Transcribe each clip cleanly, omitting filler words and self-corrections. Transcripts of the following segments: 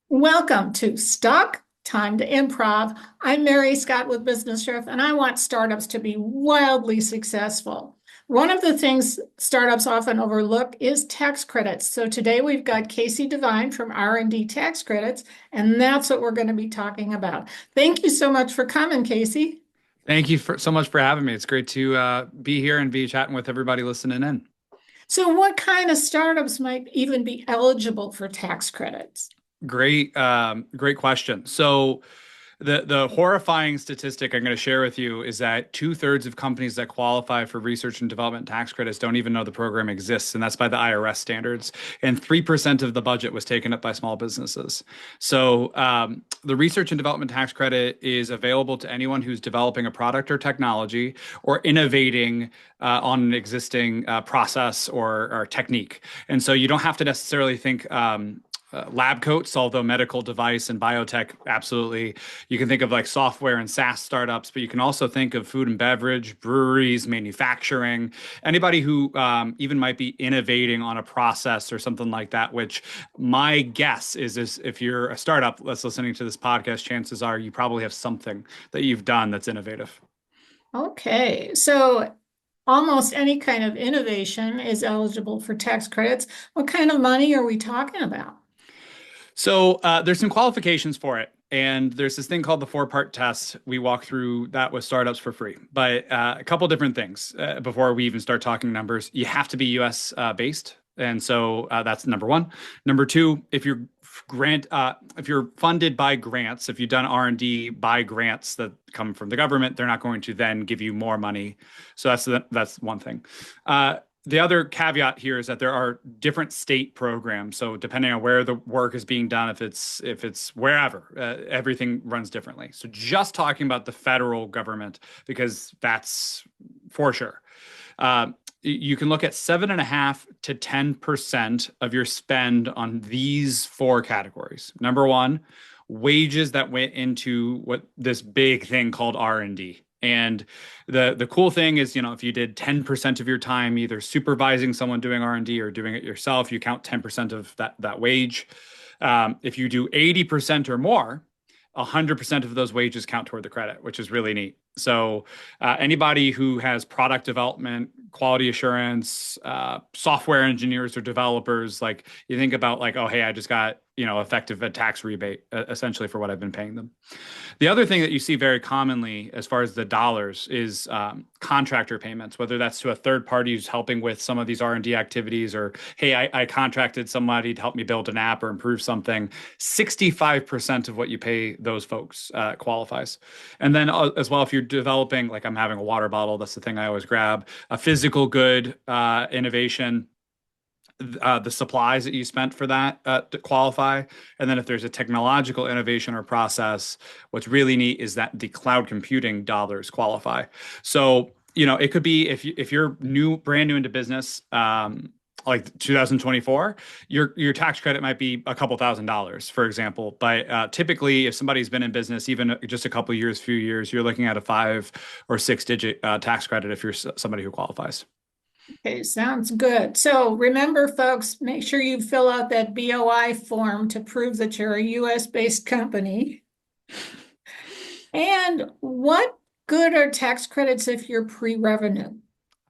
Welcome to Stuck, Time to Improv. I'm Mary Scott with BusinessRiff, and I want startups to be wildly successful. One of the things startups often overlook is tax credits. So today we've got Kasey Devine from R&D Tax Credits, and that's what we're going to be talking about. Thank you so much for coming, Kasey. Thank you so much for having me. It's great to be here and be chatting with everybody listening in. So what kind of startups might even be eligible for tax credits? Great question. So the horrifying statistic I'm going to share with you is that two-thirds of companies that qualify for research and development tax credits don't even know the program exists, and that's by the IRS standards. And 3% of the budget was taken up by small businesses. So the research and development tax credit is available to anyone who's developing a product or technology or innovating on an existing process or technique. And so you don't have to necessarily think lab coats, although medical device and biotech, absolutely. You can think of like software and SaaS startups, but you can also think of food and beverage, breweries, manufacturing, anybody who even might be innovating on a process or something like that, which my guess is if you're a startup that's listening to this podcast, chances are you probably have something that you've done that's innovative. Okay, so almost any kind of innovation is eligible for tax credits. What kind of money are we talking about? So there's some qualifications for it. And there's this thing called the four-part test. We walk through that with startups for free. But a couple different things before we even start talking numbers. You have to be US based. And so that's number one. Number two, if you're funded by grants, if you've done R&D by grants that come from the government, they're not going to then give you more money. So that's one thing. The other caveat here is that there are different state programs. So depending on where the work is being done, if it's wherever, everything runs differently. So just talking about the federal government, because that's for sure. You can look at 7.5 to 10% of your spend on these four categories. Number one, wages that went into what this big thing called R&D. And the cool thing is, if you did 10% of your time either supervising someone doing R&D or doing it yourself, you count 10% of that wage. If you do 80% or more, 100% of those wages count toward the credit, which is really neat. So anybody who has product development, quality assurance, software engineers or developers, like you think about like, oh, hey, I just got, effective a tax rebate essentially for what I've been paying them. The other thing that you see very commonly as far as the dollars is contractor payments, whether that's to a third party who's helping with some of these R&D activities or, hey, I contracted somebody to help me build an app or improve something. 65% of what you pay those folks qualifies. And then as well, if you're developing, like I'm having a water bottle, that's the thing I always grab, a physical good innovation, the supplies that you spent for that to qualify. And then if there's a technological innovation or process, what's really neat is that the cloud computing dollars qualify. So, it could be if you're brand new into business, like 2024, your tax credit might be a couple $1,000s, for example. But typically, if somebody's been in business even just a couple years, few years, you're looking at a 5 or 6 digit tax credit if you're somebody who qualifies. Okay, sounds good. So remember, folks, make sure you fill out that BOI form to prove that you're a US-based company. And what good are tax credits if you're pre-revenue?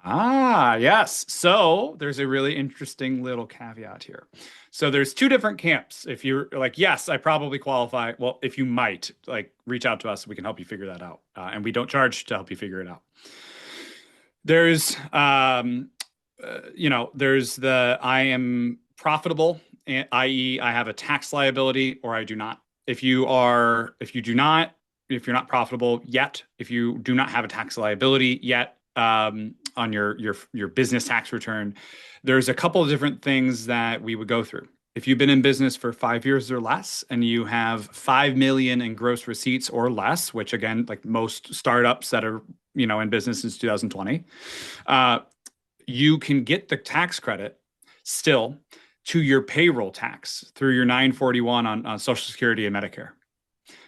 Ah, yes. So there's a really interesting little caveat here. So there's two different camps. If you're like, yes, I probably qualify. Well, if you might, like, reach out to us, we can help you figure that out. And we don't charge to help you figure it out. There's, there's the I am profitable, i.e., I have a tax liability or I do not. If you're not profitable yet, if you do not have a tax liability yet, on your business tax return, there's a couple of different things that we would go through. If you've been in business for 5 years or less and you have 5 million in gross receipts or less, which again, like most startups that are, in business since 2020, you can get the tax credit still to your payroll tax through your 941 on Social Security and Medicare.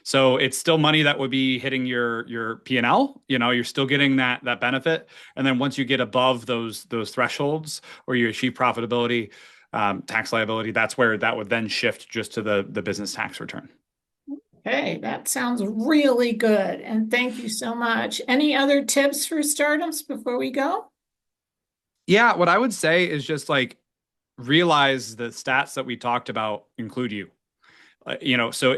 So it's still money that would be hitting your P&L. You're still getting that benefit. And then once you get above those thresholds or you achieve profitability, tax liability, that's where that would then shift just to the business tax return. Hey, that sounds really good. And thank you so much. Any other tips for startups before we go? Yeah, what I would say is just like realize the stats that we talked about include you. So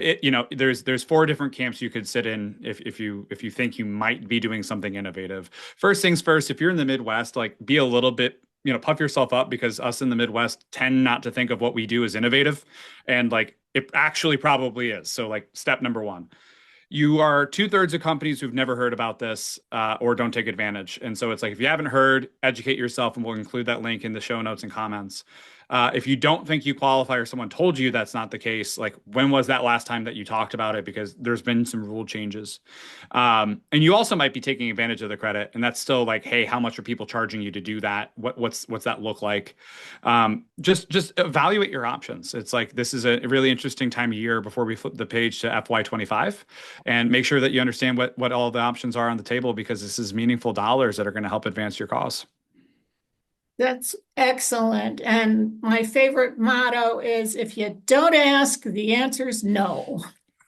there's four different camps you could sit in if you think you might be doing something innovative. First things first, if you're in the Midwest, like be a little bit, puff yourself up because us in the Midwest tend not to think of what we do as innovative, and like it actually probably is. So like step number one, you are two-thirds of companies who've never heard about this or don't take advantage. And so it's like, if you haven't heard, educate yourself, and we'll include that link in the show notes and comments. If you don't think you qualify or someone told you that's not the case, like when was that last time that you talked about it? Because there's been some rule changes. And you also might be taking advantage of the credit. And that's still like, hey, how much are people charging you to do that? What's that look like? Just evaluate your options. It's like this is a really interesting time of year before we flip the page to FY25, and make sure that you understand what all the options are on the table, because this is meaningful dollars that are going to help advance your cause. That's excellent. And my favorite motto is if you don't ask, the answer is no.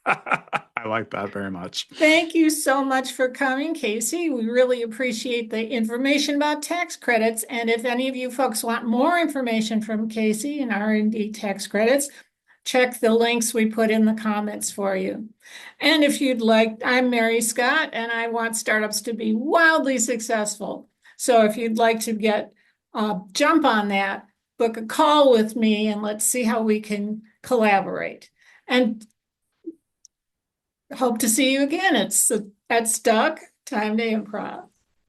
I like that very much. Thank you so much for coming, Kasey. We really appreciate the information about tax credits. And if any of you folks want more information from Kasey and R&D Tax Credits, check the links we put in the comments for you. And if you'd like, I'm Mary Scott, and I want startups to be wildly successful. So if you'd like to get jump on that, book a call with me, and let's see how we can collaborate. And hope to see you again. It's at Stuck, Time to Improv.